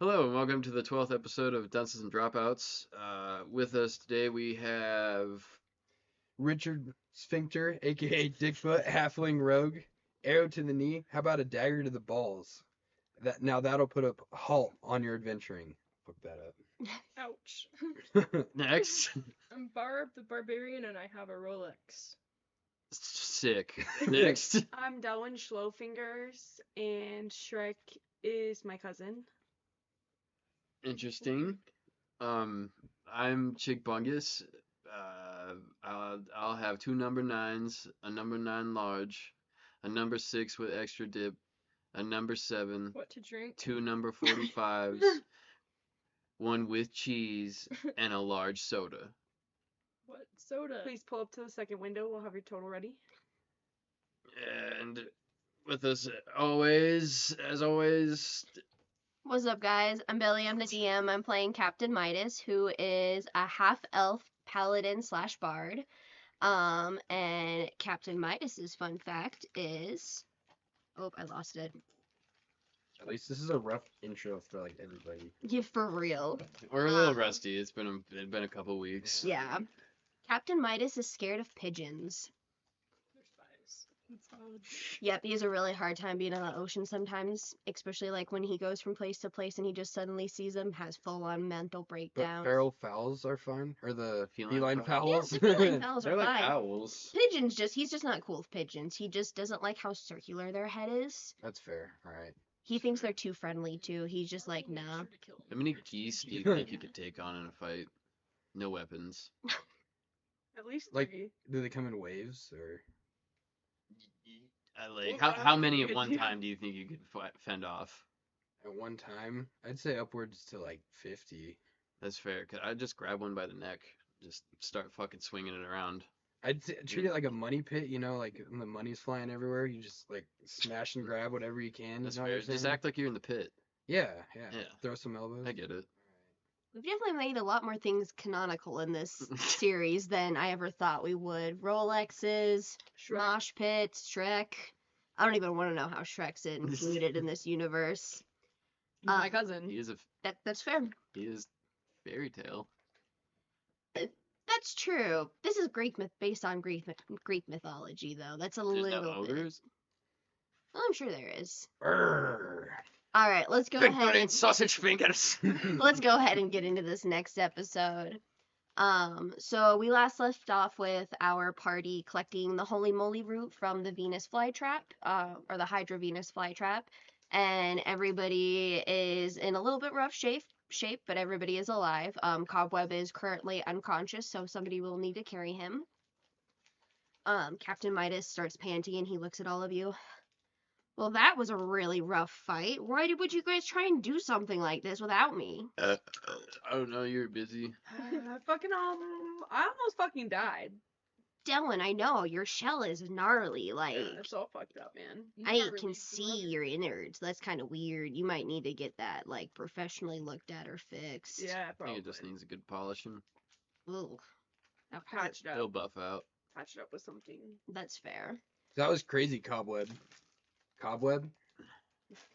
Hello and welcome to the 12th episode of Dunces and Dropouts. With us today we have Richard Sphincter, aka Dickfoot, Halfling Rogue, arrow to the knee. How about a dagger to the balls? That'll put a halt on your adventuring. Fuck that Ouch. up. next. I'm Barb the Barbarian and I have a Rolex. Sick. Next. I'm Delwyn Schlowfingers, and Shrek is my cousin. Interesting. I'm Chick Bungus. I'll have two number nines, a number 9 large, a number 6 with extra dip, a number 7, What to drink? two number 45s, one with cheese, and a large soda. What soda? Please pull up to the second window. We'll have your total ready. And with us as always, What's up, guys? I'm Billy. I'm the DM. I'm playing Captain Midas, who is a half-elf paladin slash bard. And Captain Midas's fun fact is, oh, I lost it. At least this is a rough intro for like everybody. Yeah, for real. we're a little rusty. It's been a couple weeks. Yeah. Captain Midas is scared of pigeons. They're spies. That's solid. Yep, he has a really hard time being on the ocean sometimes, especially like when he goes from place to place and he just suddenly sees them, has full-on mental But breakdowns. feral fowls are fine, or the Feline feline fowls? fowls. Yeah, the feline fowls They're are like fine. owls. Pigeons he's just not cool with pigeons. He just doesn't like how circular their head is. That's fair. All right. He thinks they're too friendly too. He's just like, Make nah. sure to kill How many geese do you think you could take on in a fight? No weapons. At least Like, three. do they come in waves or? How many at one time do you think you could fend off? At one time, I'd say upwards to like 50. That's fair. Cause I'd just grab one by the neck, just start fucking swinging it around. Treat it like a money pit, like when the money's flying everywhere, you just like smash and grab whatever you can. That's you know what fair. I'm Just saying? act like you're in the pit. Yeah. Yeah. Throw some elbows. I get it. We've definitely made a lot more things canonical in this series than I ever thought we would. Rolexes, Shrek. mosh pits, Shrek. I don't even want to know how Shrek's included in this universe. He's my cousin. He is That's fair. he is fairy tale. That's true. This is based on Greek mythology, though. That's a There's no little bit. ogres. Well, I'm sure there is. Brrr. All right, let's go Big ahead. bloody sausage fingers. Let's go ahead and get into this next episode. So we last left off with our party collecting the Holy Moly root from the Venus flytrap, or the Hydra Venus flytrap, and everybody is in a little bit rough shape, but everybody is alive. Cobweb is currently unconscious, so somebody will need to carry him. Captain Midas starts panting and he looks at all of you. Well, that was a really rough fight. Why would you guys try and do something like this without me? I don't know. You were busy. I almost fucking died. Dylan, I know your shell is gnarly. Like, Yeah, it's all fucked up, man. I can see your innards. That's kind of weird. You might need to get that like professionally looked at or fixed. Yeah, I probably. think it just needs a good polishing. Ooh, that hurts. Patched It'll up. buff out. Patched up with something. That's fair. That was crazy, Cobweb. Cobweb?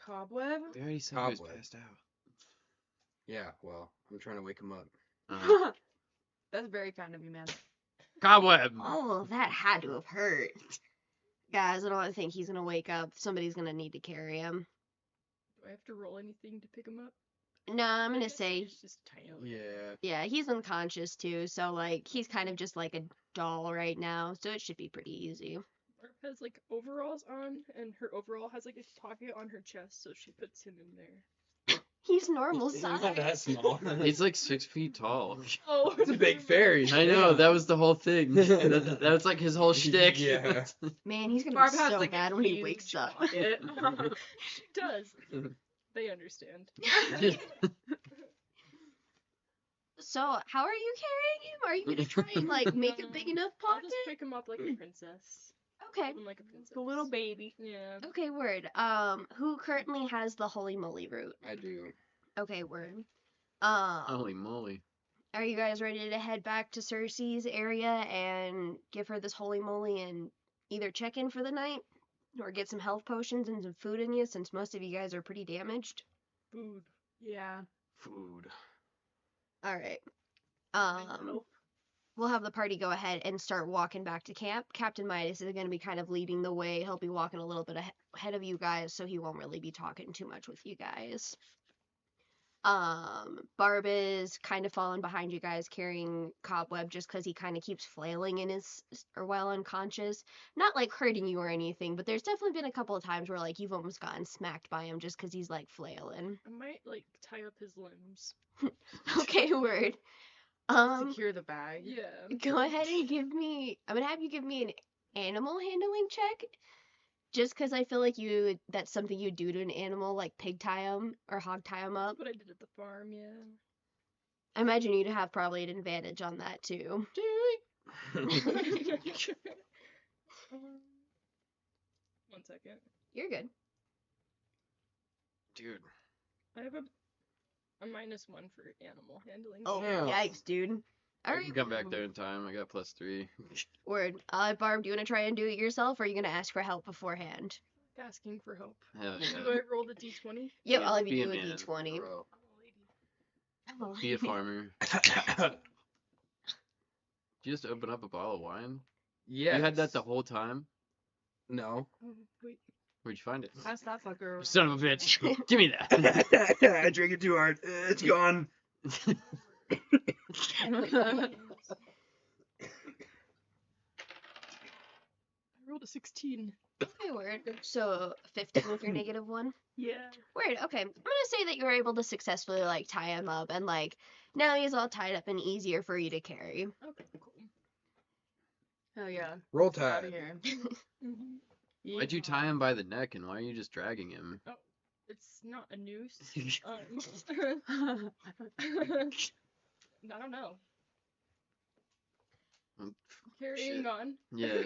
Cobweb? We already said he was Cobweb. passed out. Yeah, well, I'm trying to wake him up. That's very kind of you, man. Cobweb. Oh, that had to have hurt. Guys, I don't think he's gonna wake up. Somebody's gonna need to carry him. Do I have to roll anything to pick him up? No, I'm I gonna guess say, he's just tail. Yeah. yeah, he's unconscious too. So like, he's kind of just like a doll right now. So it should be pretty easy. Barb has like overalls on, and her overall has like a pocket on her chest, so she puts him in there. He's normal He's size. not that small. He's like 6 feet tall. Oh, It's a big fairy. I know, that was the whole thing. That was like his whole shtick. Yeah. Man, he's gonna Barb be has so like mad a when he huge wakes up. pocket. she does. They understand. So, how are you carrying him? Are you gonna try and like make a big enough I'll pocket? just pick him up like a princess. Okay. I'm like a princess. The little baby. Yeah. Okay, word. Who currently has the Holy Moly root? I do. Okay, word. Holy moly. Are you guys ready to head back to Cersei's area and give her this Holy Moly and either check in for the night or get some health potions and some food in you since most of you guys are pretty damaged? Food. Yeah. Food. All right. No. We'll have the party go ahead and start walking back to camp. Captain Midas is going to be kind of leading the way. He'll be walking a little bit ahead of you guys, so he won't really be talking too much with you guys. Barb is kind of falling behind you guys carrying Cobweb just because he kind of keeps flailing in his, or while unconscious. Not like hurting you or anything, but there's definitely been a couple of times where like you've almost gotten smacked by him just because he's like flailing. I might like tie up his limbs. Okay, word. Secure the bag. Yeah. Go ahead and give me, I'm gonna have you give me an animal handling check. Just because I feel like that's something you do to an animal, like pig tie them or hog tie them up. That's what I did at the farm, yeah. I imagine you'd have probably an advantage on that too. Um, 1 second. You're good. Dude. I have a -1 for animal handling. Oh, Yeah. yikes, dude. All I right, can come back there in time. I got +3. word. Barb, do you want to try and do it yourself, or are you gonna ask for help beforehand? Asking for help. Hell Do yeah. I roll the d20? Yep, Be- I'll have be you a do a man, d20. bro. Oh, Be a farmer. Did you just open up a bottle of wine? Yes. You had that the whole time? No. Oh, wait. Where'd you find it? Pass that fucker. Son of a bitch. Give me that. I drank it too hard. It's gone. I rolled a 16. Okay, word. So 15 with your -1. Yeah. Word. Okay, I'm gonna say that you were able to successfully like tie him up, and like now he's all tied up and easier for you to carry. Okay, cool. Hell yeah. Roll Get out tide. of here. Mm-hmm. Why'd you tie him by the neck and why are you just dragging him? It's not a noose. I don't know. Carrying Shit. on. Yeah.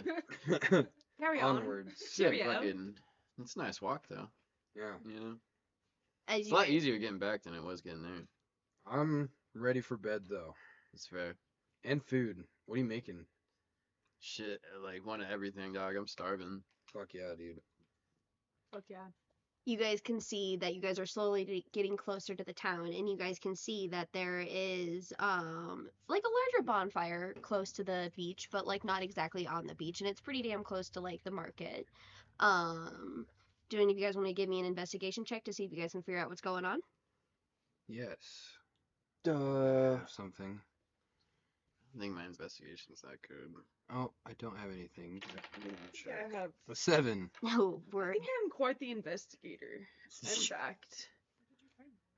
Carry on. Onwards. Cheerio. Fucking, it's a nice walk though. Yeah. You know? As It's a you lot guys- easier getting back than it was getting there. I'm ready for bed though. It's fair. And food. What are you making? Shit, I like want everything, dog. I'm starving. Fuck yeah, dude. Fuck yeah. you guys can see that you guys are slowly getting closer to the town, and you guys can see that there is like a larger bonfire close to the beach, but like not exactly on the beach, and it's pretty damn close to like the market. Do any of you guys want to give me an investigation check to see if you guys can figure out what's going on? Yes. Duh. Something. I think my investigation's that good. Oh, I don't have anything. Yeah, I have. A 7. No I word. think I'm quite the investigator. In fact.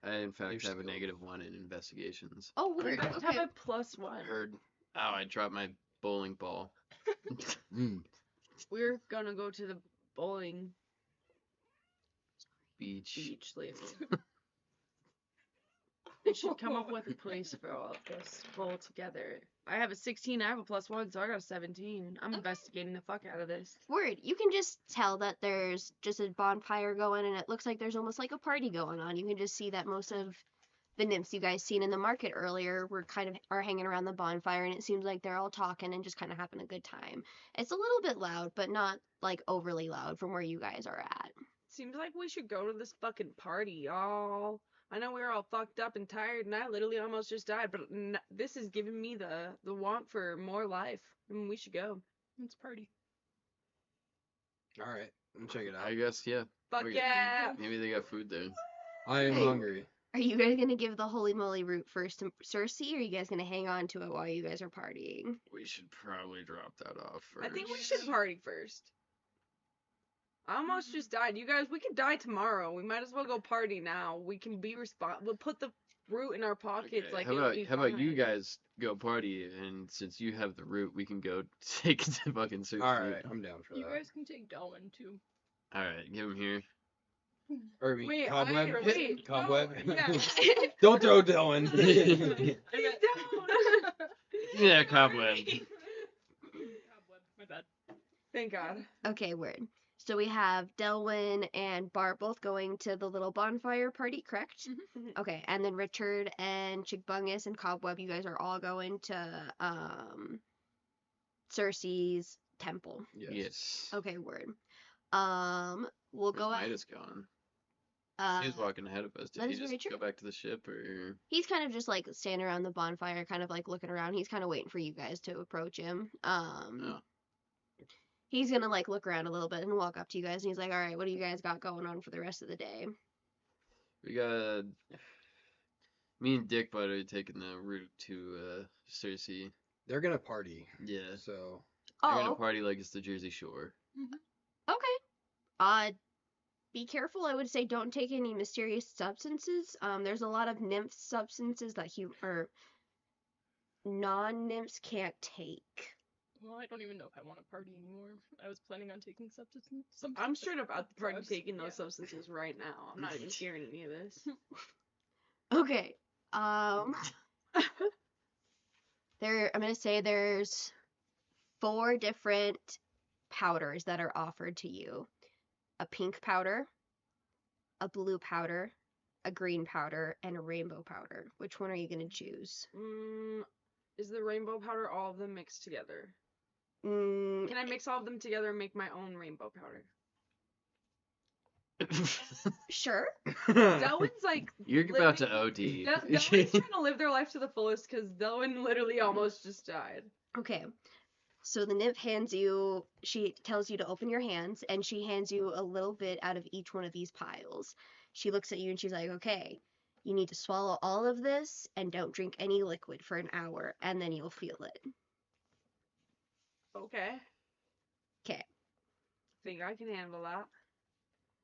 I in fact You're have a still- -1 in investigations. Oh, In word. fact, I have Okay. a +1. I heard. Oh, I dropped my bowling ball. Mm. We're gonna go to the bowling Beach. beach later. They should come up with a place for all of us to bowl together. I have a 16, I have a +1, so I got a 17. I'm Okay. investigating the fuck out of this. Word. You can just tell that there's just a bonfire going, and it looks like there's almost like a party going on. You can just see that most of the nymphs you guys seen in the market earlier were kind of are hanging around the bonfire, and it seems like they're all talking and just kind of having a good time. It's a little bit loud, but not like overly loud from where you guys are at. Seems like we should go to this fucking party, y'all. I know we're all fucked up and tired, and I literally almost just died, but this is giving me the want for more life. I mean, we should go. Let's party. All right. Let me check it out. I guess yeah. Fuck Okay. yeah! Maybe they got food there. I am Hey. hungry. Are you guys gonna give the holy moly root first to Cersei, or are you guys gonna hang on to it while you guys are partying? We should probably drop that off first. I think we should party first. I almost just died. You guys, we could die tomorrow. We might as well go party now. We can be We'll put the root in our pockets. Okay, Like how it'll about be how about you fine. guys go party, and since you have the root, we can go take it to fucking Cersei. All right. I'm down for You that. guys can take Darwin too. All right, give him here. Or we Wait, cobweb. wait, Cobweb. no, yeah. Don't throw Dylan. Please Yeah, cobweb. Cobweb, my bad. Thank God. Okay, word. So we have Delwyn and Bart both going to the little bonfire party, correct? Mhm. Okay, and then Richard and Chigbungus and Cobweb, you guys are all going to Cersei's temple. Yes. Okay, word. We'll Where's go ahead. Midas going? He was walking ahead of us. Did that he is just very go true. back to the ship, or? He's kind of just like standing around the bonfire, kind of like looking around. He's kind of waiting for you guys to approach him. No. He's gonna like look around a little bit and walk up to you guys, and he's like, "All right, what do you guys got going on for the rest of the day?" We got me and Dick Butt are taking the route to Cersei. They're gonna party. Yeah. So They're gonna Oh, party like it's the Jersey Shore. okay. Be careful. I would say don't take any mysterious substances. There's a lot of nymph substances that or non-nymphs can't take. Well, I don't even know if I want to party anymore. I was planning on taking substances. I'm straight up at the party drugs. taking those Yeah. substances right now. I'm not even hearing any of this. Okay. I'm gonna say there's 4 different powders that are offered to you. A pink powder, a blue powder, a green powder, and a rainbow powder. Which one are you gonna choose? Is the rainbow powder all of them mixed together? Mm, Can I mix all of them together and make my own rainbow powder? sure. Delwyn's like You're about to living- OD. Delwyn's trying to live their life to the fullest because Delwyn literally almost just died. Okay. So the nymph she tells you to open your hands, and she hands you a little bit out of each one of these piles. She looks at you and she's like, okay, you need to swallow all of this and don't drink any liquid for an hour, and then you'll feel it. Okay. Okay. Think I can handle that.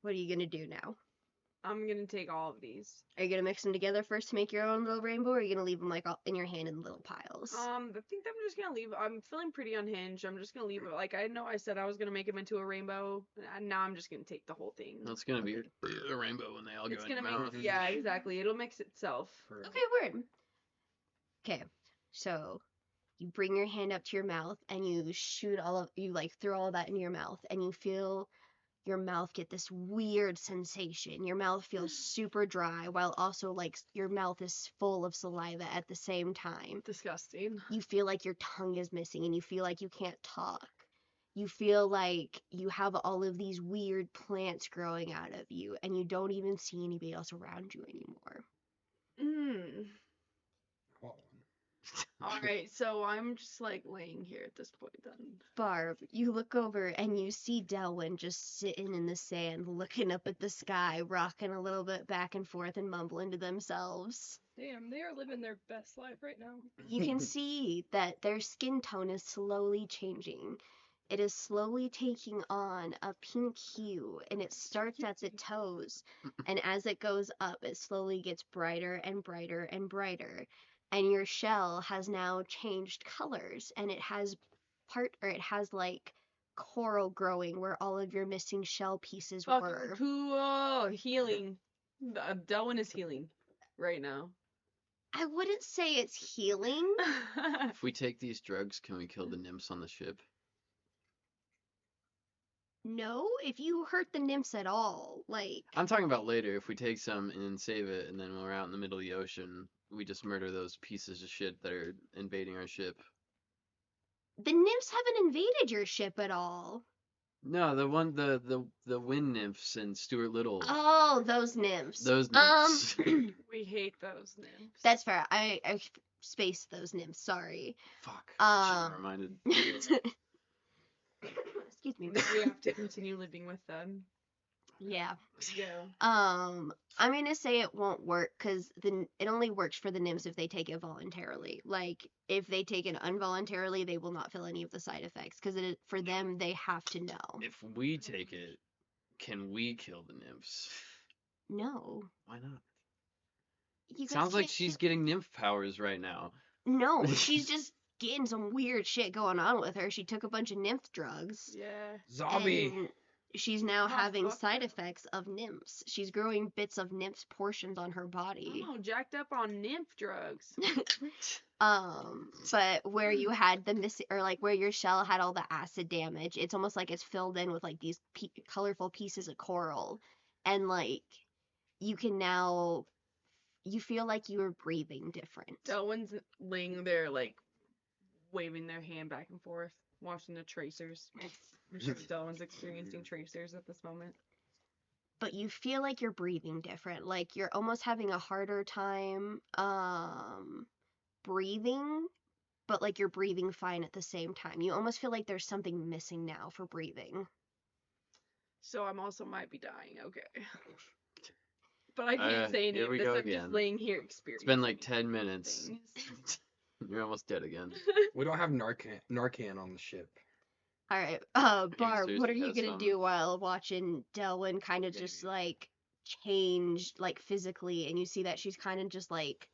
What are you gonna do now? I'm gonna take all of these. Are you gonna mix them together first to make your own little rainbow, or are you gonna leave them like all in your hand in little piles? I think I'm just gonna leave. I'm feeling pretty unhinged. I'm just gonna leave it. Like I know I said I was gonna make them into a rainbow, and now I'm just gonna take the whole thing. That's gonna be a rainbow when they all go It's in your gonna mouth. make. Yeah, exactly. It'll mix itself. Okay, word. Okay, so you bring your hand up to your mouth and you throw all that in your mouth, and you feel your mouth get this weird sensation. Your mouth feels super dry while also like your mouth is full of saliva at the same time. Disgusting. You feel like your tongue is missing and you feel like you can't talk. You feel like you have all of these weird plants growing out of you and you don't even see anybody else around you anymore. All right, so I'm just like laying here at this point then. Barb, you look over and you see Delwyn just sitting in the sand, looking up at the sky, rocking a little bit back and forth and mumbling to themselves. Damn, they are living their best life right now. You can see that their skin tone is slowly changing. It is slowly taking on a pink hue, and it starts at the toes, and as it goes up, it slowly gets brighter and brighter and brighter. And your shell has now changed colors, and it has like coral growing where all of your missing shell pieces Fucking were. cool. Healing. Delwyn is healing right now. I wouldn't say it's healing. If we take these drugs, can we kill the nymphs on the ship? No, if you hurt the nymphs at all, like I'm talking about later. If we take some and then save it, and then when we're out in the middle of the ocean, we just murder those pieces of shit that are invading our ship. the nymphs haven't invaded your ship at all. No, the wind nymphs and Stuart Little. Oh, those nymphs. Those nymphs. We hate those nymphs. That's fair. I spaced those nymphs. Sorry. Fuck. Should've Um, reminded. Excuse me. We have to continue living with them. Yeah. Yeah. I'm gonna say it won't work because it only works for the nymphs if they take it voluntarily. Like if they take it involuntarily, they will not feel any of the side effects because for them they have to know. If we take it, can we kill the nymphs? No. Why not? You guys Sounds like can't she's kill- getting nymph powers right now. No, she's just getting some weird shit going on with her. She took a bunch of nymph drugs. Yeah. Zombie. And she's now Oh, having fuck side that. effects of nymphs. She's growing bits of nymphs portions on her body. Oh, jacked up on nymph drugs. But where you had the or like where your shell had all the acid damage, it's almost like it's filled in with like these colorful pieces of coral, and like you can now you feel like you are breathing different. Delwyn's laying there, like, waving their hand back and forth, watching the tracers. I'm sure Delwyn's experiencing tracers at this moment. but you feel like you're breathing different. Like you're almost having a harder time breathing, but like you're breathing fine at the same time. You almost feel like there's something missing now for breathing. So I'm also might be dying. Okay. But I can't say any here of we this. go I'm again. just laying here It's experiencing. been like 10 minutes. things. You're almost dead again. We don't have Narcan on the ship. All right, Maybe Barb, what are Cersei you has gonna some. do while watching Delwyn kind of just like change like physically, and you see that she's kind of just like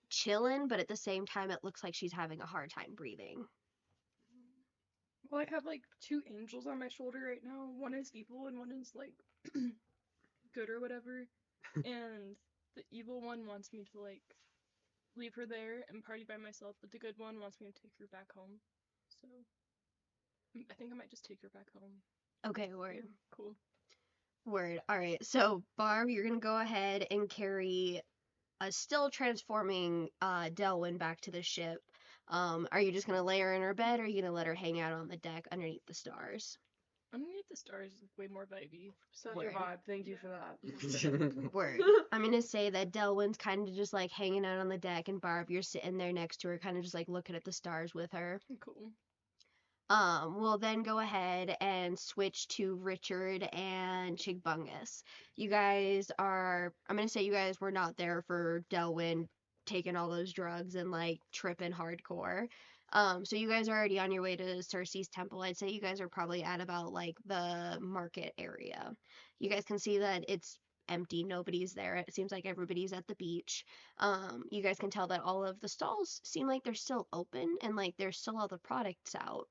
chilling, but at the same time it looks like she's having a hard time breathing. Well, I have like two angels on my shoulder right now. One is evil and one is like good or whatever. And the evil one wants me to like leave her there and party by myself, but the good one wants me to take her back home. So I think I might just take her back home. Okay, word. Cool. Word. All right. So, Barb, you're gonna go ahead and carry a still transforming Delwyn back to the ship. Are you just gonna lay her in her bed, or are you gonna let her hang out on the deck underneath the stars? Underneath the stars is way more vibey. Such Word. a vibe. Thank you for that. Word. I'm gonna say that Delwyn's kind of just like hanging out on the deck, and Barb, you're sitting there next to her, kind of just like looking at the stars with her. Cool. We'll then go ahead and switch to Richard and Chigbungus. You guys are, I'm gonna say you guys were not there for Delwyn taking all those drugs and like tripping hardcore. So you guys are already on your way to Cersei's temple. I'd say you guys are probably at about like the market area. You guys can see that it's empty, nobody's there. It seems like everybody's at the beach. You guys can tell that all of the stalls seem like they're still open and like there's still all the products out.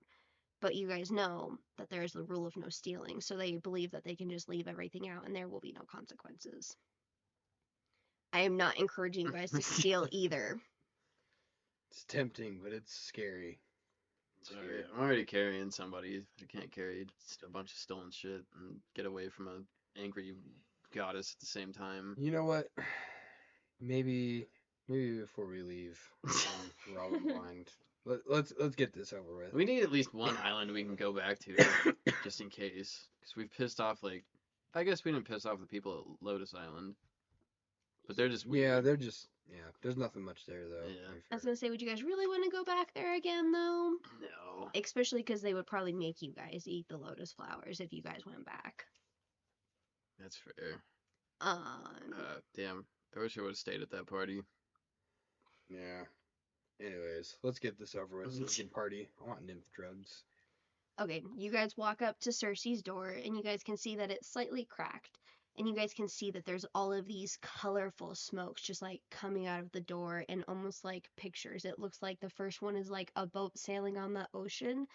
But you guys know that there is the rule of no stealing, so they believe that they can just leave everything out and there will be no consequences. I am not encouraging you guys to steal either. It's tempting, but it's scary. Sorry, I'm already carrying somebody. I can't carry a bunch of stolen shit and get away from an angry goddess at the same time. You know what? Maybe before we leave, we're all blind. Let's get this over with. We need at least one island we can go back to, just in case. Because we've pissed off, like, I guess we didn't piss off the people at Lotus Island. But they're just Yeah, weird. they're just there's nothing much there though. Yeah. to be I was fair. gonna say, would you guys really want to go back there again, though? No. Especially because they would probably make you guys eat the lotus flowers if you guys went back. That's fair. Um, Damn. I wish I would have stayed at that party. Yeah. Anyways, let's get this over with so we can party. I want nymph drugs. Okay, you guys walk up to Cersei's door, and you guys can see that it's slightly cracked. And you guys can see that there's all of these colorful smokes just like coming out of the door and almost like pictures. It looks like the first one is like a boat sailing on the ocean.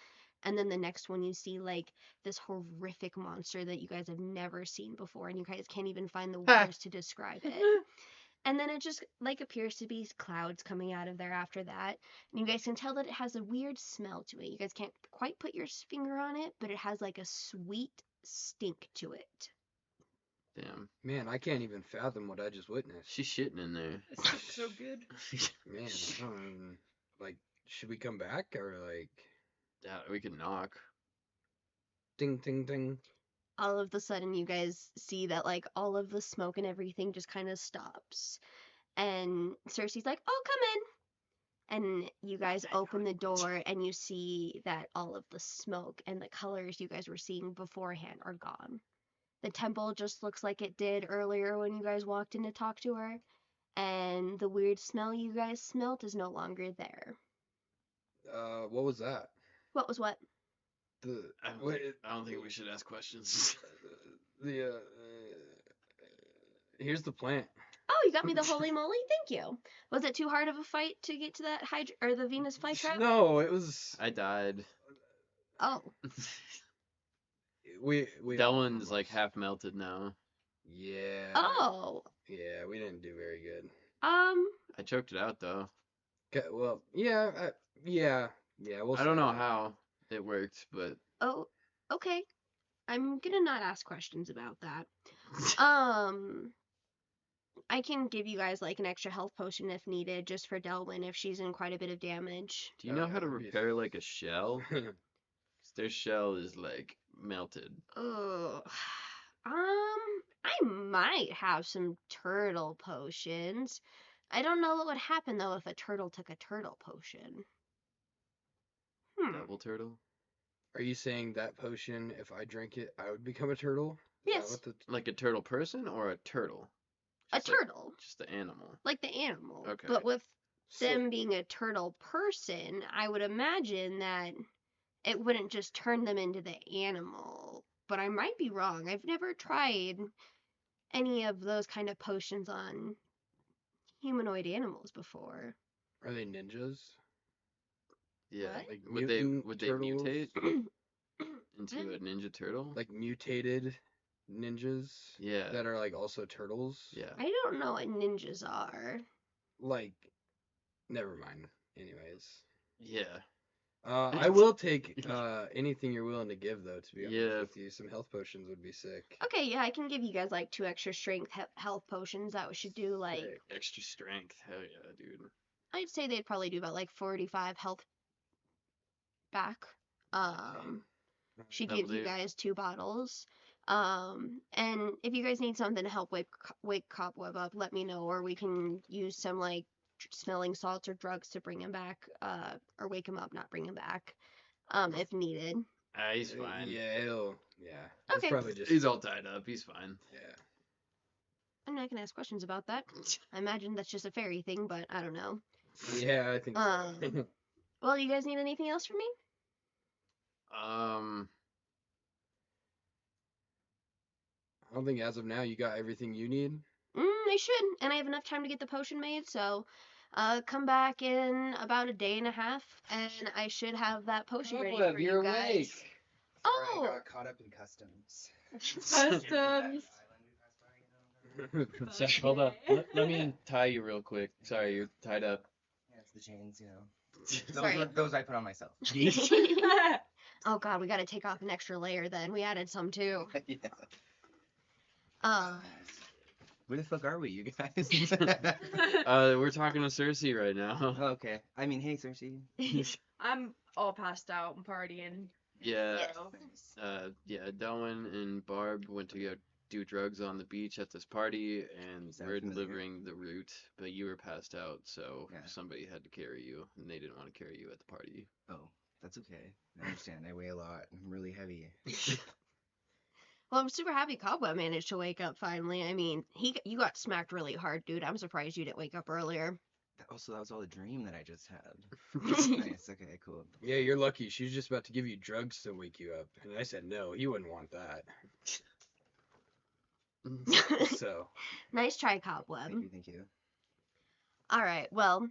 And then the next one you see like this horrific monster that you guys have never seen before. And you guys can't even find the words to describe it. And then it just like appears to be clouds coming out of there after that. And you guys can tell that it has a weird smell to it. You guys can't quite put your finger on it, but it has like a sweet stink to it. Damn. Man, I can't even fathom what I just witnessed. She's shitting in there. It smells so good. Man, like, should we come back or like, Yeah, we could knock. ding, ding, ding? All of a sudden you guys see that like all of the smoke and everything just kind of stops. And Cersei's like, "Oh, come in." And you guys open the door and you see that all of the smoke and the colors you guys were seeing beforehand are gone. The temple just looks like it did earlier when you guys walked in to talk to her. And the weird smell you guys smelt is no longer there. What was that? What was what? I don't think we should ask questions. Here's the plant. Oh, you got me the holy moly. Thank you. Was it too hard of a fight to get to that or the Venus flytrap? No, it was. I died. Oh, We That one's like half melted now. Yeah. oh. Yeah, we didn't do very good. I choked it out though. Okay, well, yeah, yeah. We'll I don't say know that. how it worked, but Oh, okay. I'm gonna not ask questions about that. I can give you guys like an extra health potion if needed, just for Delwyn if she's in quite a bit of damage. do you know yeah, how to that'd be- repair like a shell? 'Cause their shell is like melted. Ugh. I might have some turtle potions. I don't know what would happen though if a turtle took a turtle potion. Devil turtle? Are you saying that potion, if I drink it, I would become a turtle? Is that Yes. what the- Like a turtle person or a turtle? A Just like- turtle, just the animal. like the animal. Okay. But with So- them being a turtle person, I would imagine that it wouldn't just turn them into the animal. But I might be wrong. I've never tried any of those kind of potions on humanoid animals before. Are they ninjas? Yeah. What? Like Would they mutant turtles? mutate into a ninja turtle? Like mutated ninjas Yeah. that are like also turtles? Yeah. I don't know what ninjas are. Like, never mind. Anyways. Yeah. I will take anything you're willing to give, though, to be honest Yeah. with you. Some health potions would be sick. Okay, yeah, I can give you guys like 2 extra strength health potions. That should do like, Sick. Extra strength. Hell yeah, dude. I'd say they'd probably do about like 45 health back. She That'll gives you do. guys 2 bottles. And if you guys need something to help wake Cobweb up, let me know, or we can use some like smelling salts or drugs to bring him back, or wake him up, not bring him back, if needed. He's fine. Yeah, yeah. Okay. It's probably just. He's all tied up. He's fine. Yeah. I'm not gonna ask questions about that. I imagine that's just a fairy thing, but I don't know. Yeah, I think so. Well, you guys need anything else from me? I don't think as of now you got everything you need. I should, and I have enough time to get the potion made, so come back in about a day and a half, and I should have that potion ready for you guys. Oh, I got caught up in customs. Customs. Seth, hold up. Let me tie you real quick. Sorry, you're tied up. Yeah, it's the chains, you know. Sorry. Those I put on myself. oh God, we got to take off an extra layer then. We added some too. Yeah. Um, Where the fuck are we, you guys? We're talking to Cersei right now. Okay. I mean, hey, Cersei. I'm all passed out and partying. Yeah. Yes. Yeah, Delwyn and Barb went to go do drugs on the beach at this party, and Sounds we're familiar. delivering the route, but you were passed out, so Yeah. somebody had to carry you, and they didn't want to carry you at the party. Oh, that's okay. I understand. I weigh a lot. I'm really heavy. Well, I'm super happy Cobweb managed to wake up finally. I mean, you got smacked really hard, dude. I'm surprised you didn't wake up earlier. Also, that was all a dream that I just had. Nice. Okay, cool. Yeah, you're lucky. She was just about to give you drugs to wake you up, and I said no. He wouldn't want that. So Nice try, Cobweb. Thank you. All right. Well,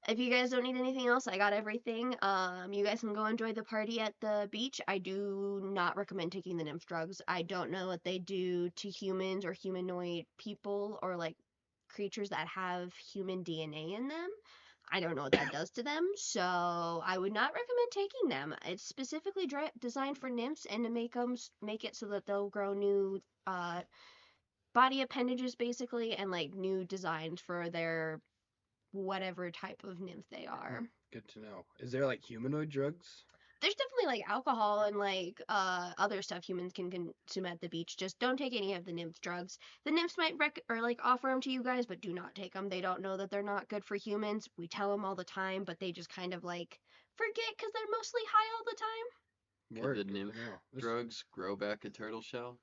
if you guys don't need anything else, I got everything. You guys can go enjoy the party at the beach. I do not recommend taking the nymph drugs. I don't know what they do to humans or humanoid people or like creatures that have human DNA in them. I don't know what that does to them, so I would not recommend taking them. It's specifically designed for nymphs and to make it so that they'll grow new body appendages basically, and like new designs for their whatever type of nymph they are. good to know. Is there like humanoid drugs? There's definitely like alcohol and like other stuff humans can consume at the beach. Just don't take any of the nymph drugs. The nymphs might or like offer them to you guys, but do not take them. They don't know that they're not good for humans. We tell them all the time, but they just kind of like forget because they're mostly high all the time. Could the Good to nymph know. This- drugs grow back a turtle shell?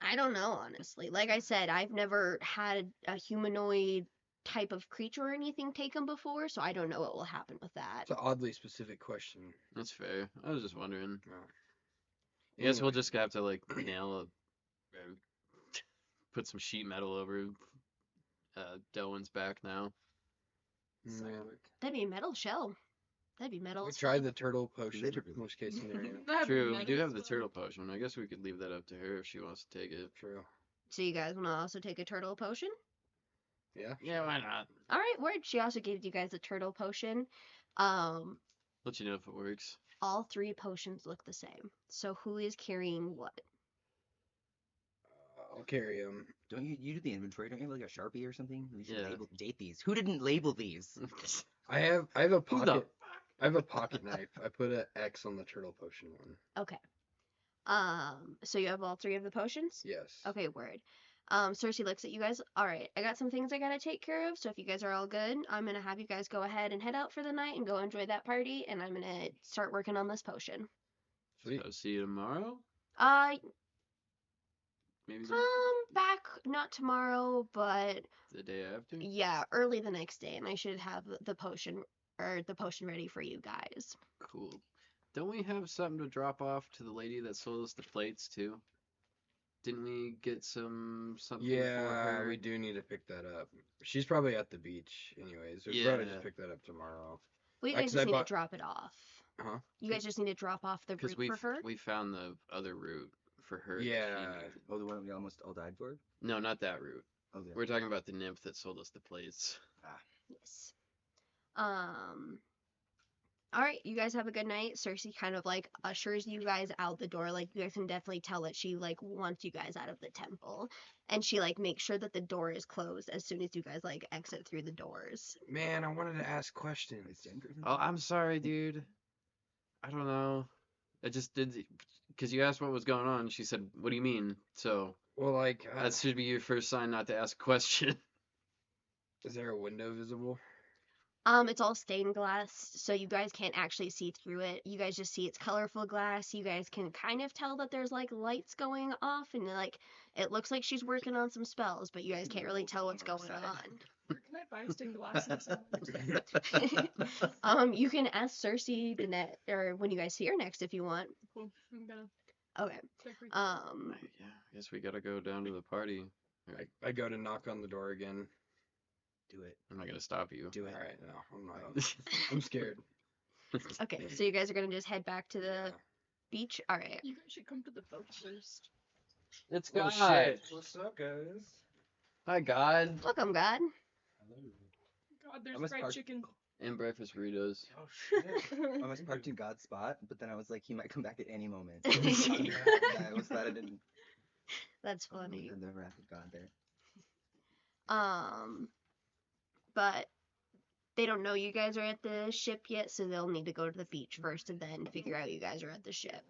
I don't know, honestly. Like I said, I've never had a humanoid type of creature or anything take them before, so I don't know what will happen with that. It's an oddly specific question. That's fair. I was just wondering. No. I guess we'll Anyway. just have to like nail put some sheet metal over Delwyn's back now. Yeah. That'd be a metal shell. That'd be metal. We as tried fuck. the turtle potion. Literally. Worst case scenario. That'd be True, we metal do as have the fuck. turtle potion. I guess we could leave that up to her if she wants to take it. True. So you guys want to also take a turtle potion? Yeah. Yeah, why not? All right, word. She also gave you guys a turtle potion. Let you know if it works. All 3 potions look the same. So who is carrying what? I'll carry him. Don't you do the inventory? Don't you have like a Sharpie or something? We should Yeah. date these. Who didn't label these? I have a Who the pocket. I have a pocket knife. I put an X on the turtle potion one. Okay. So you have all 3 of the potions? Yes. Okay, word. Cersei looks at you guys. All right, I got some things I gotta take care of. So if you guys are all good, I'm gonna have you guys go ahead and head out for the night and go enjoy that party. And I'm gonna start working on this potion. Sweet. So see you tomorrow. Maybe Back not tomorrow, but the day after. yeah, early the next day, and I should have the potion ready for you guys. Cool. Don't we have something to drop off to the lady that sold us the plates too? Didn't we get something for Yeah, her? we do need to pick that up. She's probably at the beach, anyways. We probably Yeah. just pick that up tomorrow. Well, you Yeah, guys 'cause just I need bought- to drop it off. Huh? You guys just need to drop off the Because root for her. we found the other route for her. that she Yeah. needed. Oh, the one we almost all died for? No, not that route. Oh, yeah. We're talking about the nymph that sold us the plates. Yes. All right, you guys have a good night. Cersei kind of like ushers you guys out the door. Like you guys can definitely tell that she like wants you guys out of the temple, and she like makes sure that the door is closed as soon as you guys like exit through the doors. Man, I wanted to ask questions. Oh, I'm sorry, dude. I don't know. I just did because you asked what was going on. She said, "What do you mean?" So Well, like, that should be your first sign not to ask a question. is there a window visible? It's all stained glass, so you guys can't actually see through it. You guys just see it's colorful glass. You guys can kind of tell that there's like lights going off, and like it looks like she's working on some spells, but you guys can't really tell what's going on. Where can I buy stained glasses? You can ask Cersei the net or when you guys see her next if you want. Cool. I'm gonna Okay. check right Yeah, I guess we gotta go down to the party. I go to knock on the door again. Do it. I'm not gonna stop you. Do All it. right, no, I'm not. I'm scared. Okay, so you guys are gonna just head back to the Yeah. beach. All right. You guys should come to the boat first. It's Oh God. shit! What's up, guys? Hi, God. Welcome, God. God, there's almost fried parked- chicken. And breakfast burritos. Oh shit! I was parked in God's spot, but then I was like, he might come back at any moment. I was glad I didn't. That's funny. The wrath of God there. But they don't know you guys are at the ship yet, so they'll need to go to the beach first and then figure out you guys are at the ship.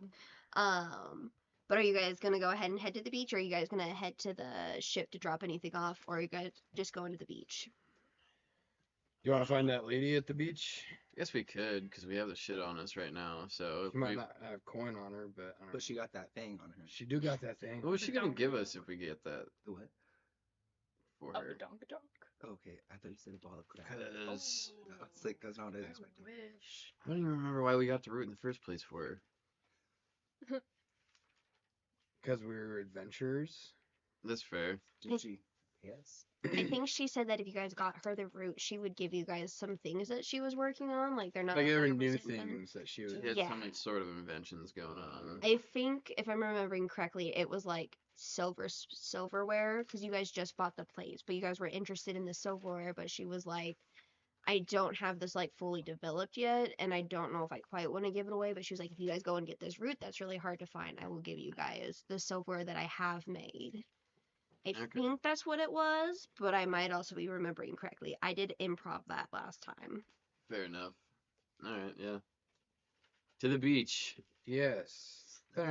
But are you guys gonna go ahead and head to the beach, or are you guys gonna head to the ship to drop anything off, or are you guys just going to the beach? You want to find that lady at the beach? I guess we could, because we have the shit on us right now. So if She might we, not have coin on her, but I don't But she know. got that thing on her. She do got that thing. what was she gonna Donk give donk. us if we get that The what? for Oh, her? the donk donk. Okay, I thought you said a ball of crap. Because It's like, that's not what I was I expecting. wish. I don't even remember why we got the route in the first place for her. Because we were adventurers. That's fair. Did she? Yes. I think she said that if you guys got her the route, she would give you guys some things that she was working on. Like they're not Like there were new 100% done. things that she She was. had Yeah. some sort of inventions going on. I think if I'm remembering correctly, it was like silverware because you guys just bought the plates, but you guys were interested in the silverware. But she was like, I don't have this like fully developed yet, and I don't know if I quite want to give it away. But she was like, if you guys go and get this route, that's really hard to find. I will give you guys the silverware that I have made. I Okay. think that's what it was, but I might also be remembering correctly. I did improv that last time. Fair enough. All right, yeah. To the beach. Yes. I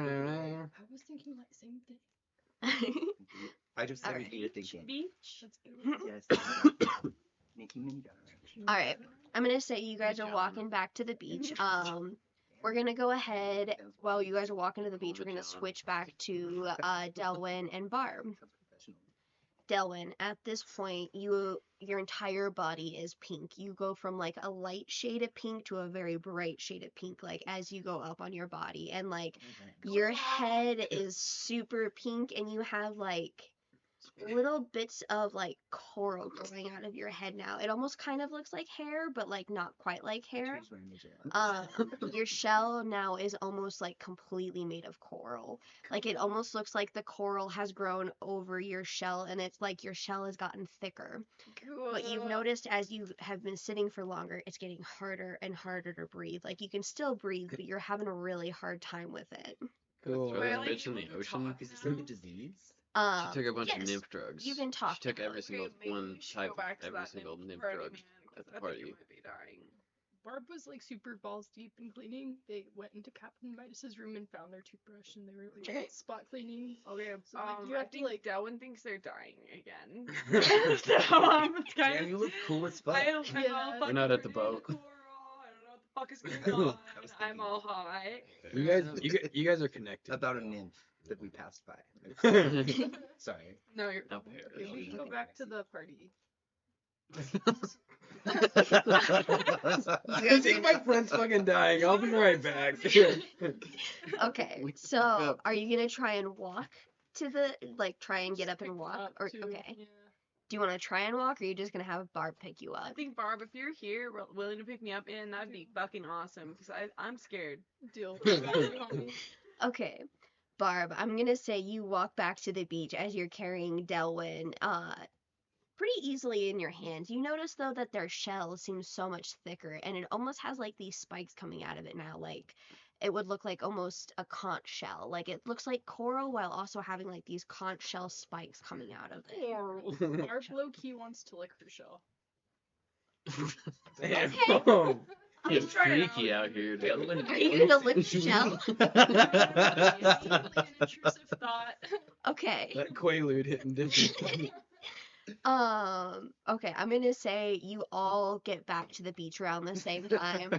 was thinking like same thing. I just said we Alright. ate it thinking. Beach. That's good. Yes. Nikki Minnie All right. I'm gonna say you guys are walking back to the beach. We're gonna go ahead while you guys are walking to the beach. We're gonna switch back to Delwyn and Barb. Delwyn, at this point, your entire body is pink. You go from like a light shade of pink to a very bright shade of pink, like as you go up on your body, and like your head is super pink, and you have like little bits of like coral growing out of your head now. It almost kind of looks like hair, but like not quite like hair. Your shell now is almost like completely made of coral. Like it almost looks like the coral has grown over your shell, and it's like your shell has gotten thicker. But you've noticed as you have been sitting for longer, it's getting harder and harder to breathe. Like you can still breathe, but you're having a really hard time with it. Cool. Throw Well, this bitch in you the can ocean. talk. Is this like a disease? She took a bunch of yes, nymph drugs. you can talk She took to every her. single Okay, maybe one we should type go back of to every that single nymph nymph party, drug man, at 'cause the I think party. you might be dying. Barb was like super balls deep in cleaning. They went into Captain Midas's room and found their toothbrush, and they were like spot cleaning. Okay, So, like, you I have to, think like- Delwyn thinks they're dying again. So it's kind Damn, of. you look cool as fuck. I'm all Yeah. fucking not at the pretty boat. coral, I don't know what the fuck is going on. I was I'm thinking- all high. You guys are connected. About a nymph that we passed by. Sorry. No, you're. No, Okay, we should go back to the party. I think my friend's fucking dying. I'll be right back. Okay, We so up. are you gonna try and walk to the try and get up and walk? Or Too. okay. Yeah. Do you want to try and walk, or are you just gonna have Barb pick you I up? think Barb, if you're here, willing to pick me up, man, that'd be fucking awesome. Cause I'm scared. Deal. Homie. Okay, Barb, I'm gonna say you walk back to the beach as you're carrying Delwyn, pretty easily in your hands. You notice though that their shell seems so much thicker, and it almost has like these spikes coming out of it now, like it would look like almost a conch shell. Like it looks like coral while also having like these conch shell spikes coming out of it. Barb low key wants to lick her shell. Damn. Get I'm trying it freaky out here, dude. Are you gonna lick the shell? It's deeply an intrusive thought. Okay. That Quaalude hitting different. Okay, I'm gonna say you all get back to the beach around the same time.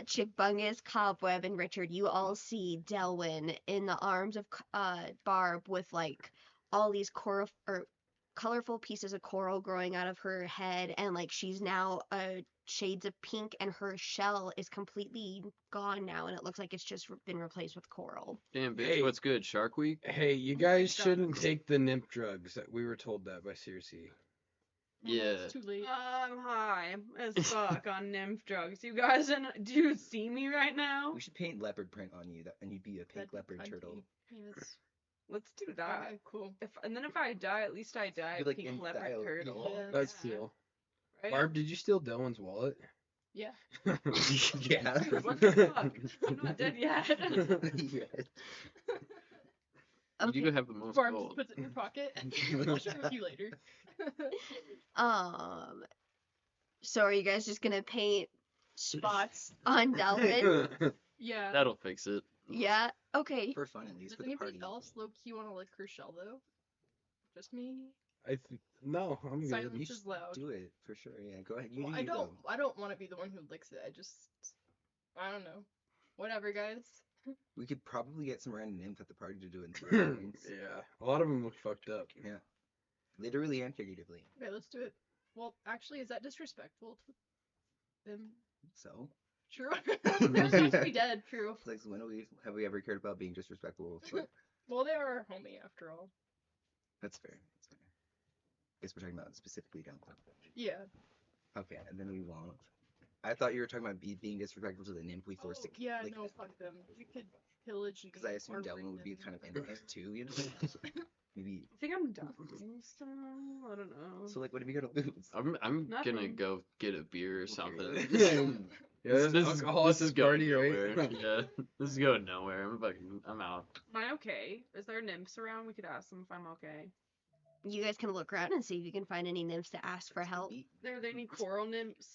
Chickbungus, Cobweb, and Richard, you all see Delwyn in the arms of Barb with like all these coral or colorful pieces of coral growing out of her head, and like she's now shades of pink, and her shell is completely gone now, and it looks like it's just been replaced with coral. Damn, bitch, Hey. what's good? Shark Week? Hey, you guys shouldn't take the nymph drugs. We were told that by Cersei. Yeah. It's too late. I'm high as fuck on nymph drugs. You guys, do you see me right now? We should paint leopard print on you, and you'd be a pink That'd be leopard cunty. turtle. Yes. Let's do that. Okay, cool. And then if I die, at least I die Be like pink in leopard style, turtle. yeah. That's Yeah, cool. right? Barb, did you steal Dylan's wallet? Yeah. Yeah. What the fuck? I'm not dead yet. Yes. You Okay. do have the most Barb gold. just puts it in her pocket. I'll share with you later. So are you guys just gonna paint spots on Delvin? Yeah. That'll fix it. Yeah. Okay. For fun, at least, Does for the anybody party. else low key want to lick her shell though? Just me? No, I'm good. Silence You is should loud. do it, for sure. Yeah, go ahead. You Well, do I you, don't. though. I don't want to be the one who licks it. I don't know. Whatever, guys. We could probably get some random nymph at the party to do it. Yeah, a lot of them look fucked up. Yeah. Literally and figuratively. Okay, let's do it. Well, actually, is that disrespectful to them? So, True. They're supposed to be dead. True. it's like, when have we ever cared about being disrespectful? But Well, they are our homie after all. that's fair. That's fair. Guess we're talking about specifically down. Yeah. Okay, and then we won't. I thought you were talking about being disrespectful to the nymph we forced to Yeah, like, no, fuck them. We could pillage and because I assumed or Delvin rape would be them. kind of in it too, you know? Maybe. I think I'm done. So, I don't know. So, like, what have you got to lose? I'm gonna Nothing. go get a beer or something. Yeah, this, this alcohol is at this going party, nowhere. right? Yeah, this is going nowhere. I'm out. Am I okay? Is there nymphs around? We could ask them if I'm okay. You guys can look around and see if you can find any nymphs to ask for help. Are there any coral nymphs?